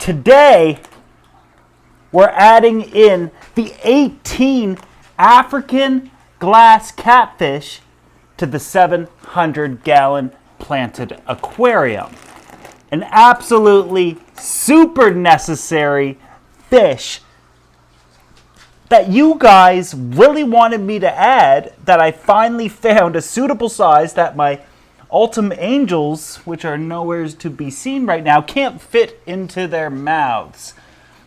Today, we're adding in the 18 African glass catfish to the 700-gallon planted aquarium. An absolutely super necessary fish that you guys really wanted me to add, that I finally found a suitable size that my Ultim Angels, which are nowhere to be seen right now, can't fit into their mouths.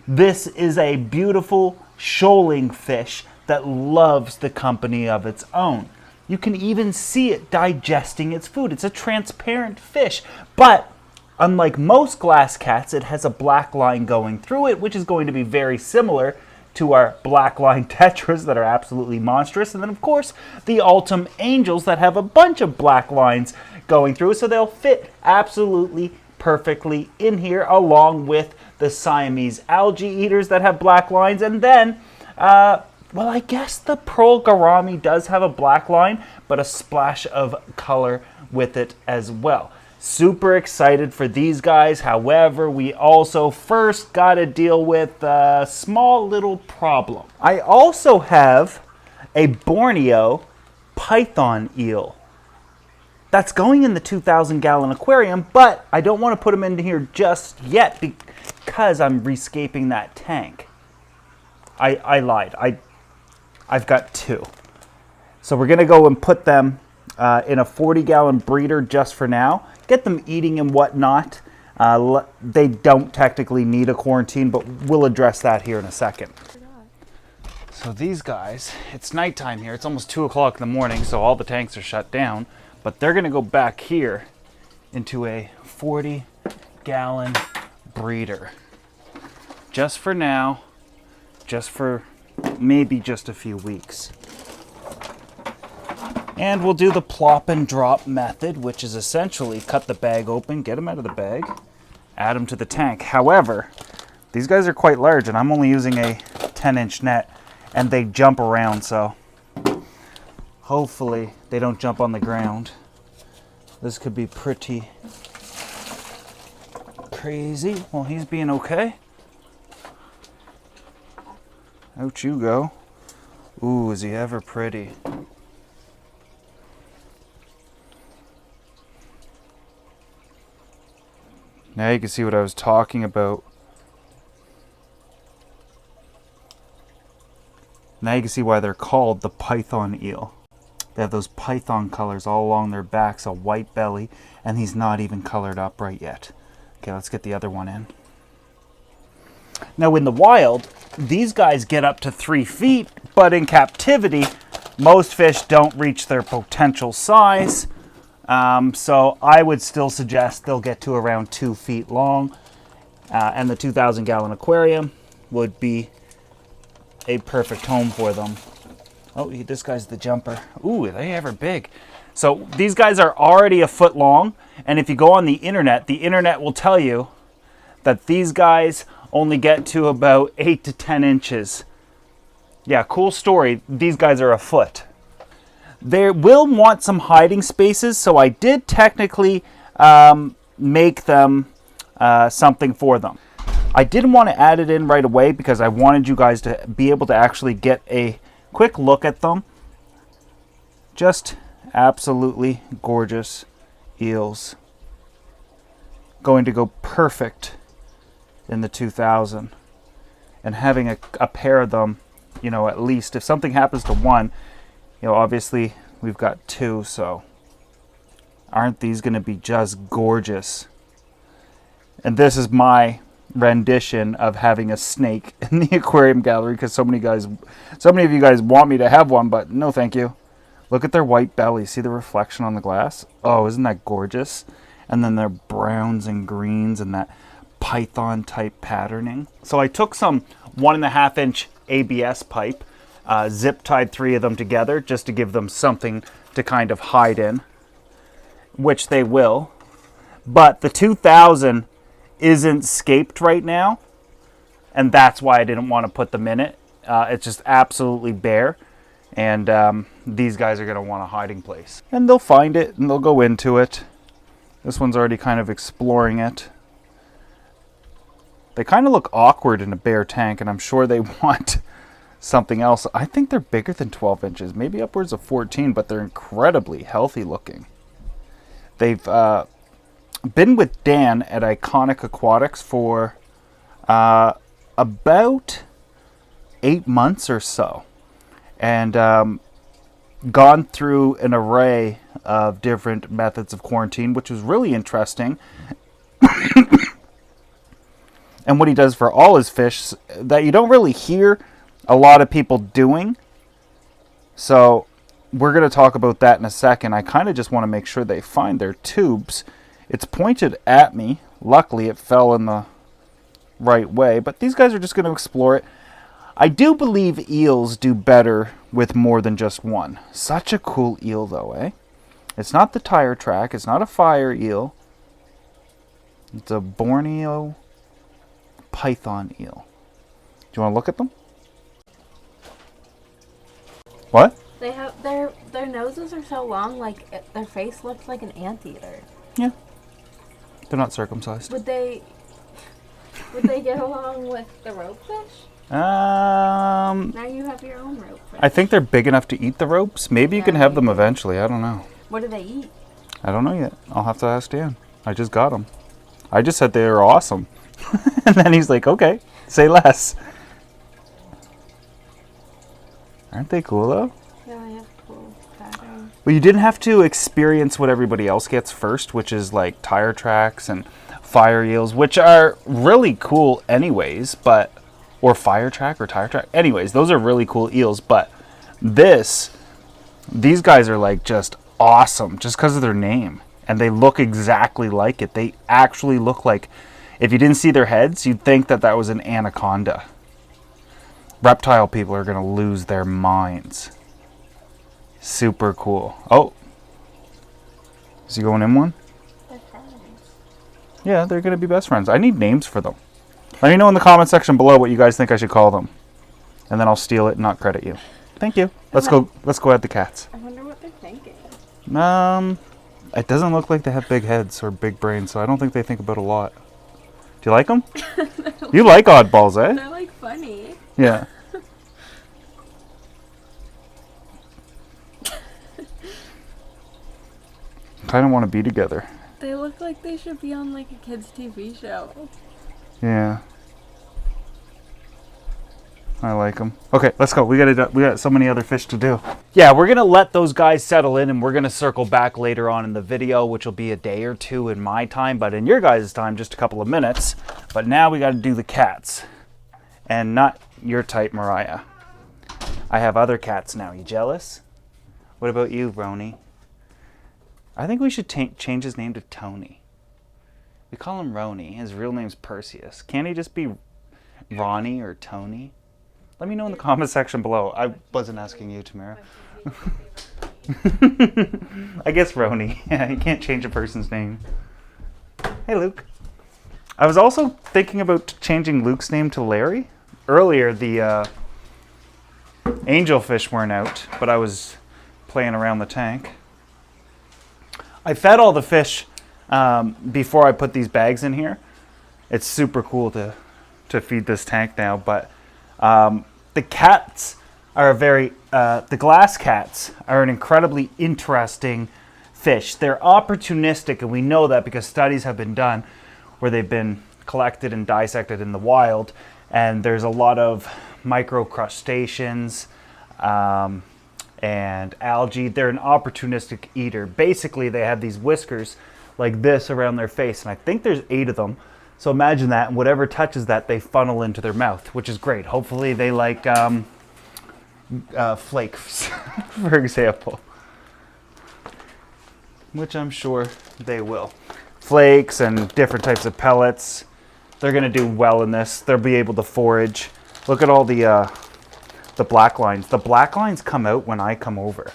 This is a beautiful shoaling fish that loves the company of its own. You can even see it digesting its food. It's a transparent fish, but unlike most glass cats, it has a black line going through it, which is going to be very similar to our black line tetras that are absolutely monstrous. And then, of course, the Ultim Angels that have a bunch of black lines going through, so they'll fit absolutely perfectly in here, along with the Siamese algae eaters that have black lines. And then, well, I guess the pearl gourami does have a black line, but a splash of color with it as well. Super excited for these guys. However, we also first got to deal with a small little problem. I also have a Borneo python eel that's going in the 2,000-gallon aquarium, but I don't want to put them in here just yet because I'm rescaping that tank. I lied. I've got two. So we're going to go and put them in a 40-gallon breeder just for now. Get them eating and whatnot. They don't technically need a quarantine, but we'll address that here in a second. So these guys, it's nighttime here. It's almost 2 o'clock in the morning, so all the tanks are shut down. But they're going to go back here into a 40-gallon breeder. Just for now, just for maybe just a few weeks. And we'll do the plop and drop method, which is essentially cut the bag open, get them out of the bag, add them to the tank. However, these guys are quite large, and I'm only using a 10-inch net, and they jump around, so hopefully they don't jump on the ground. This could be pretty crazy. Well, he's being okay. Out you go. Ooh, is he ever pretty. Now you can see what I was talking about. Now you can see why they're called the python eel. They have those python colors all along their backs, a white belly, and he's not even colored up right yet. Okay, let's get the other one in. Now in the wild, these guys get up to 3 feet, but in captivity, most fish don't reach their potential size. So I would still suggest they'll get to around 2 feet long, and the 2,000-gallon aquarium would be a perfect home for them. Oh, this guy's the jumper. Ooh, are they ever big. So these guys are already a foot long, and if you go on the internet will tell you that these guys only get to about 8 to 10 inches. Yeah, cool story. These guys are a foot. They will want some hiding spaces, so I did technically make them something for them. I didn't want to add it in right away because I wanted you guys to be able to actually get a quick look at them. Just absolutely gorgeous eels. Going to go perfect in the 2000. And having a pair of them, you know, at least if something happens to one, you know, obviously we've got two, so aren't these going to be just gorgeous? And this is my rendition of having a snake in the aquarium gallery because so many of you guys want me to have one, but no thank you. Look at their white belly. See the reflection on the glass? Oh, isn't that gorgeous? And then their browns and greens and that python type patterning. So I took some 1.5-inch ABS pipe, zip tied 3 of them together just to give them something to kind of hide in, which they will. But the 2000 isn't scaped right now, and that's why I didn't want to put them in it. It's just absolutely bare, and these guys are going to want a hiding place. And they'll find it, and they'll go into it. This one's already kind of exploring it. They kind of look awkward in a bare tank, and I'm sure they want something else. I think they're bigger than 12 inches, maybe upwards of 14, but they're incredibly healthy looking. They've been with Dan at Iconic Aquatics for about 8 months or so, and gone through an array of different methods of quarantine, which was really interesting. And what he does for all his fish that you don't really hear a lot of people doing. So we're going to talk about that in a second. I kind of just want to make sure they find their tubes. It's pointed at me. Luckily, it fell in the right way. But these guys are just going to explore it. I do believe eels do better with more than just one. Such a cool eel, though, eh? It's not the tire track. It's not a fire eel. It's a Borneo python eel. Do you want to look at them? What? They have their noses are so long, like their face looks like an anteater. Yeah. They're not circumcised. Would they get along with the ropefish? Now you have your own ropefish. I think they're big enough to eat the ropes. Maybe you can have them eventually. I don't know. What do they eat? I don't know yet. I'll have to ask Dan. I just got them. I just said they were awesome. And then he's like, okay, say less. Aren't they cool, though? Yeah, they have cool patterns. Well, you didn't have to experience what everybody else gets first, which is like tire tracks and fire eels, which are really cool anyways, but... Or fire track or tire track. Anyways, those are really cool eels, but these guys are like just awesome just because of their name. And they look exactly like it. They actually look like... If you didn't see their heads, you'd think that that was an anaconda. Reptile people are going to lose their minds. Super cool. Oh. Is he going in one? They're friends. Yeah, they're going to be best friends. I need names for them. Let me know in the comment section below what you guys think I should call them. And then I'll steal it and not credit you. Thank you. Let's go at the cats. I wonder what they're thinking. It doesn't look like they have big heads or big brains, so I don't think they think about a lot. Do you like them? You like oddballs, eh? They're like funny. Yeah. Kind of want to be together. They look like they should be on like a kids' TV show. Yeah. I like them. Okay, let's go. We got so many other fish to do. Yeah, we're going to let those guys settle in, and we're going to circle back later on in the video, which will be a day or two in my time, but in your guys' time, just a couple of minutes. But now we got to do the cats. And not your type, Mariah. I have other cats now. You jealous? What about you, Roni? I think we should change his name to Tony. We call him Roni. His real name's Perseus. Can't he just be Ronnie or Tony? Let me know in the comment section below. I wasn't asking you, Tamara. I guess Roni. Yeah, you can't change a person's name. Hey, Luke. I was also thinking about changing Luke's name to Larry. Earlier, the angelfish weren't out, but I was playing around the tank. I fed all the fish before I put these bags in here. It's super cool to feed this tank now, but the cats are the glass cats are an incredibly interesting fish. They're opportunistic, and we know that because studies have been done where they've been collected and dissected in the wild, and there's a lot of microcrustaceans and algae. They're an opportunistic eater. Basically, they have these whiskers like this around their face, and I think there's 8 of them. So imagine that, and whatever touches that, they funnel into their mouth, which is great. Hopefully they like flakes, for example, which I'm sure they will. Flakes and different types of pellets. They're going to do well in this. They'll be able to forage. Look at all the black lines. The black lines come out when I come over.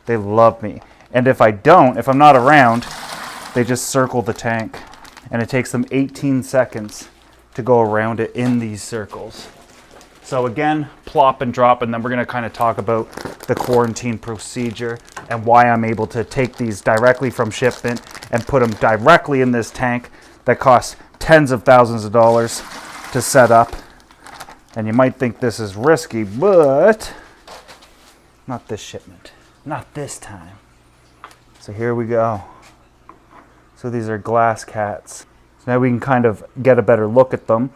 They love me. And if I'm not around, they just circle the tank. And it takes them 18 seconds to go around it in these circles. So again, plop and drop, and then we're going to kind of talk about the quarantine procedure and why I'm able to take these directly from shipment and put them directly in this tank that costs tens of thousands of dollars. to set up. And you might think this is risky, but not this shipment. Not this time. So here we go. So these are glass cats. So now we can kind of get a better look at them.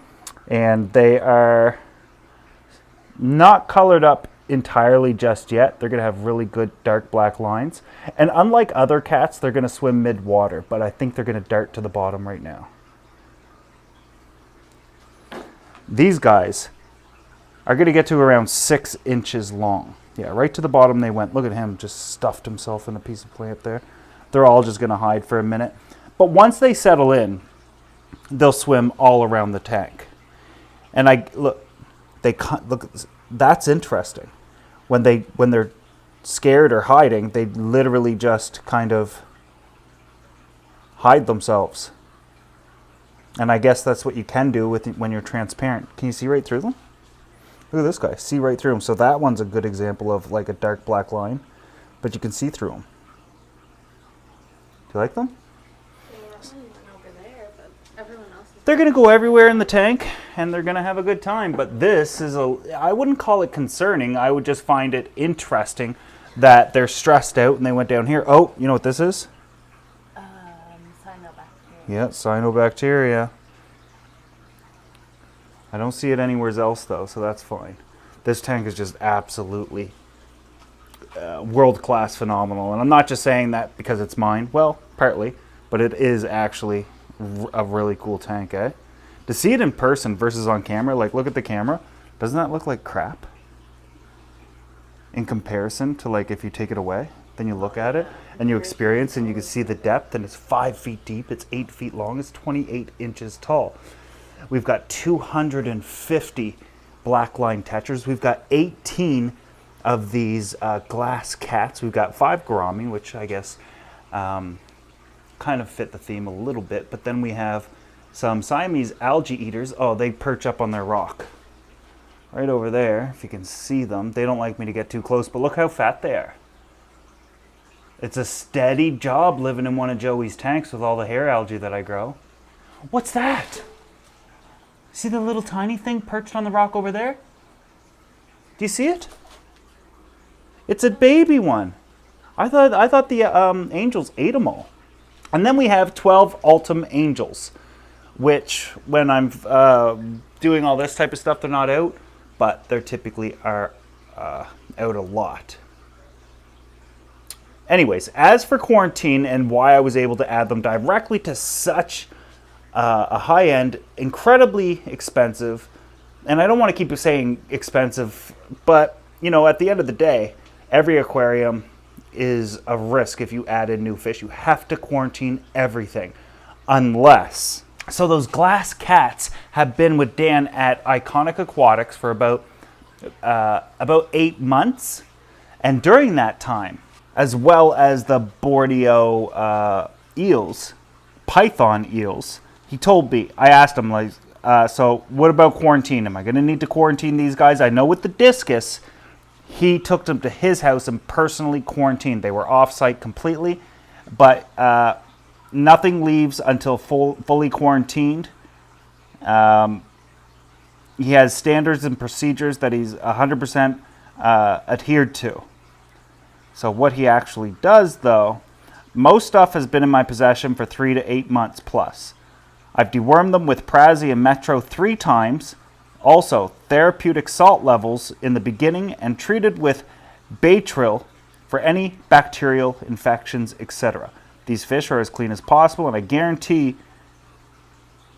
And they are not colored up entirely just yet. They're going to have really good dark black lines. And unlike other cats, they're going to swim mid-water. But I think they're going to dart to the bottom right now. These guys are going to get to around 6 inches long. Yeah, right to the bottom they went. Look at him, just stuffed himself in a piece of plant there. They're all just going to hide for a minute. But once they settle in, they'll swim all around the tank. And look, that's interesting. When they're scared or hiding, they literally just kind of hide themselves. And I guess that's what you can do when you're transparent. Can you see right through them? Look at this guy, see right through him. So that one's a good example of like a dark black line, but you can see through them. Do you like them? They're going to go everywhere in the tank, and they're going to have a good time. But this is I wouldn't call it concerning. I would just find it interesting that they're stressed out and they went down here. Oh, you know what this is? Cyanobacteria. Yeah, cyanobacteria. I don't see it anywhere else, though, so that's fine. This tank is just absolutely world-class phenomenal. And I'm not just saying that because it's mine. Well, partly. But it is actually a really cool tank, eh? To see it in person versus on camera, like look at the camera, doesn't that look like crap? In comparison to like if you take it away, then you look at it and you experience and you can see the depth, and it's 5 feet deep, it's 8 feet long, it's 28 inches tall. We've got 250 blackline tetras. We've got 18 of these glass cats. We've got 5 gourami, which I guess kind of fit the theme a little bit. But then we have some Siamese algae eaters. Oh, they perch up on their rock. Right over there, if you can see them. They don't like me to get too close, but look how fat they are. It's a steady job living in one of Joey's tanks with all the hair algae that I grow. What's that? See the little tiny thing perched on the rock over there? Do you see it? It's a baby one. I thought the angels ate them all. And then we have 12 Ultim angels, which when I'm doing all this type of stuff, they're not out, but they're typically are out a lot. Anyways, as for quarantine and why I was able to add them directly to such a high-end, incredibly expensive, and I don't want to keep saying expensive, but, you know, at the end of the day, every aquarium is a risk if you add in new fish. You have to quarantine everything, unless... So those glass cats have been with Dan at Iconic Aquatics for about 8 months, and during that time, as well as the Borneo eels, python eels, he told me, I asked him, like, so what about quarantine? Am I going to need to quarantine these guys? I know with the discus, he took them to his house and personally quarantined. They were off-site completely, but nothing leaves until fully quarantined. He has standards and procedures that he's 100% adhered to. So what he actually does, though, most stuff has been in my possession for 3 to 8 months plus. I've dewormed them with Prazi and Metro 3 times. Also, therapeutic salt levels in the beginning and treated with Baytril for any bacterial infections, etc. These fish are as clean as possible, and I guarantee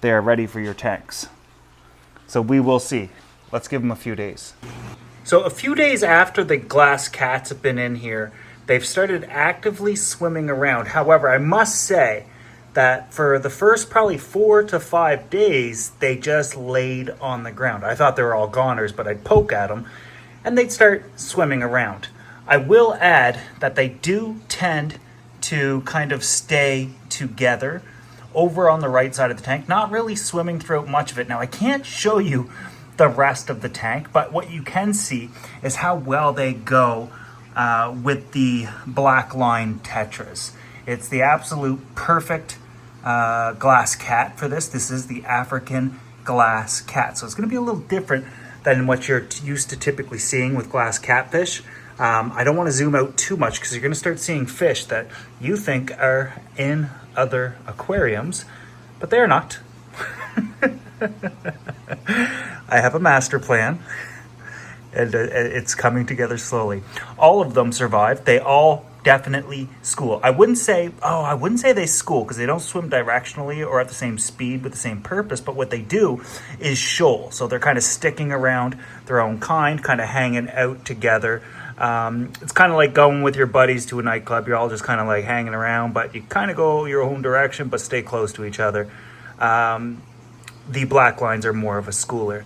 they are ready for your tanks. So we will see. Let's give them a few days. So a few days after the glass cats have been in here, they've started actively swimming around. However, I must say that for the first probably 4 to 5 days, they just laid on the ground. I thought they were all goners, but I'd poke at them and they'd start swimming around. I will add that they do tend to kind of stay together over on the right side of the tank, not really swimming throughout much of it. Now, I can't show you the rest of the tank, but what you can see is how well they go with the black line tetras. It's the absolute perfect glass cat for this. This is the African glass cat. So it's going to be a little different than what you're used to typically seeing with glass catfish. I don't want to zoom out too much because you're going to start seeing fish that you think are in other aquariums, but they're not. I have a master plan, and it's coming together slowly. All of them survived. They all definitely school. I wouldn't say they school because they don't swim directionally or at the same speed with the same purpose, but what they do is shoal. So they're kind of sticking around their own kind, kind of hanging out together. It's kind of like going with your buddies to a nightclub. You're all just kind of like hanging around, but you kind of go your own direction, but stay close to each other. The black lines are more of a schooler.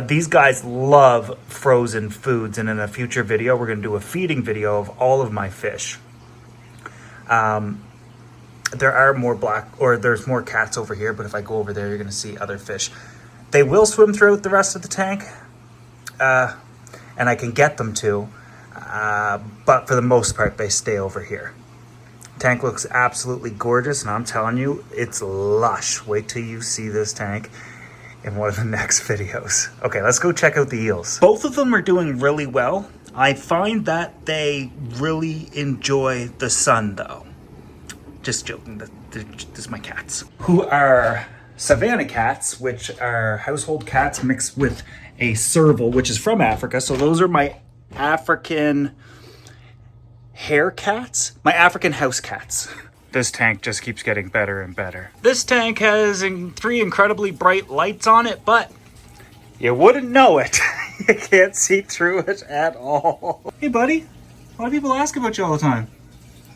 These guys love frozen foods, and in a future video, we're going to do a feeding video of all of my fish. There are there's more cats over here, but if I go over there, you're going to see other fish. They will swim throughout the rest of the tank, and I can get them to, but for the most part, they stay over here. Tank looks absolutely gorgeous, and I'm telling you, it's lush. Wait till you see this tank in one of the next videos. Okay, let's go check out the eels. Both of them are doing really well. I find that they really enjoy the sun, though. Just joking, this is my cats. Who are Savannah cats, which are household cats mixed with a serval, which is from Africa. So those are my African hair cats, my African house cats. This tank just keeps getting better and better. This tank has 3 incredibly bright lights on it, but you wouldn't know it. You can't see through it at all. Hey buddy, a lot of people ask about you all the time.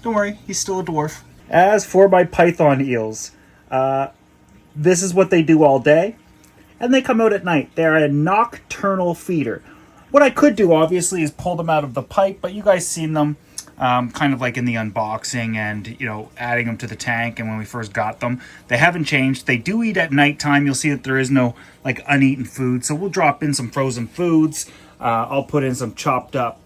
Don't worry, he's still a dwarf. As for my python eels, this is what they do all day, and they come out at night. They're a nocturnal feeder. What I could do, obviously, is pull them out of the pipe, but you guys seen them kind of like in the unboxing and, adding them to the tank. And when we first got them, they haven't changed. They do eat at nighttime. You'll see that there is no like uneaten food. So we'll drop in some frozen foods. I'll put in some chopped up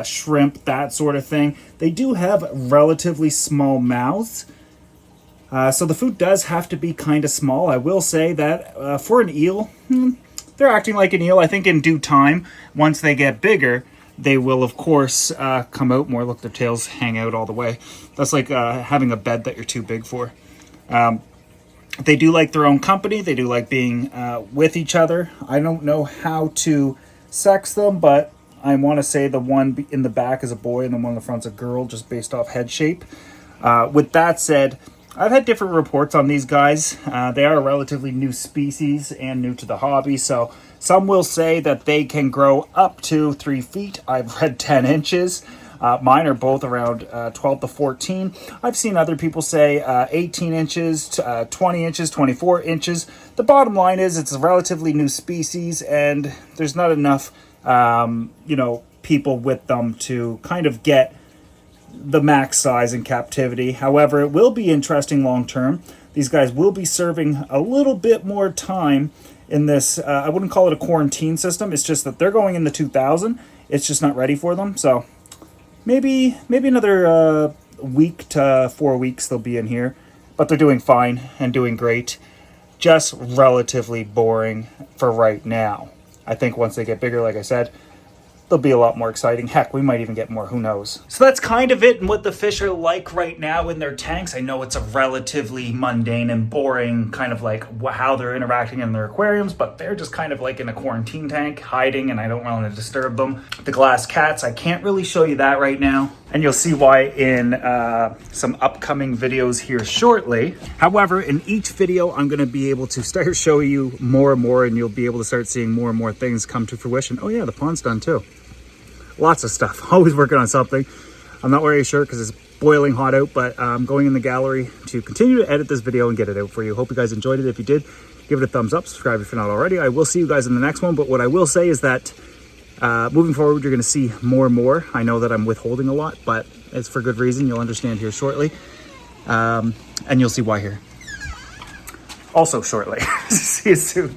shrimp, that sort of thing. They do have relatively small mouths. So the food does have to be kind of small. I will say that for an eel, they're acting like an eel. I think in due time, once they get bigger, they will, of course, come out more. Look, their tails hang out all the way. That's like having a bed that you're too big for. They do like their own company. They do like being with each other. I don't know how to sex them, but I want to say the one in the back is a boy and the one in the front's a girl, just based off head shape. With that said, I've had different reports on these guys. They are a relatively new species and new to the hobby, so some will say that they can grow up to 3 feet. I've read 10 inches. Mine are both around 12 to 14. I've seen other people say 18 inches, 20 inches, 24 inches. The bottom line is it's a relatively new species, and there's not enough, people with them to kind of get the max size in captivity. However, it will be interesting long term. These guys will be serving a little bit more time in this. I wouldn't call it a quarantine system. It's just that they're going in the 2000. It's just not ready for them. So maybe another week to 4 weeks they'll be in here. But they're doing fine and doing great. Just relatively boring for right now. I think once they get bigger, like I said, they'll be a lot more exciting. Heck, we might even get more, who knows. So that's kind of it and what the fish are like right now in their tanks. I know it's a relatively mundane and boring kind of like how they're interacting in their aquariums, but they're just kind of like in a quarantine tank, hiding, and I don't want to disturb them. The glass cats, I can't really show you that right now, and you'll see why in some upcoming videos here shortly. However, in each video, I'm going to be able to start showing you more and more, and you'll be able to start seeing more and more things come to fruition. Oh yeah, the pond's done too. Lots of stuff. Always working on something. I'm not wearing a shirt because it's boiling hot out, but I'm going in the gallery to continue to edit this video and get it out for you. Hope you guys enjoyed it. If you did, give it a thumbs up. Subscribe if you're not already. I will see you guys in the next one, but what I will say is that moving forward, you're going to see more and more. I know that I'm withholding a lot, but it's for good reason. You'll understand here shortly, and you'll see why here. Also shortly. See you soon.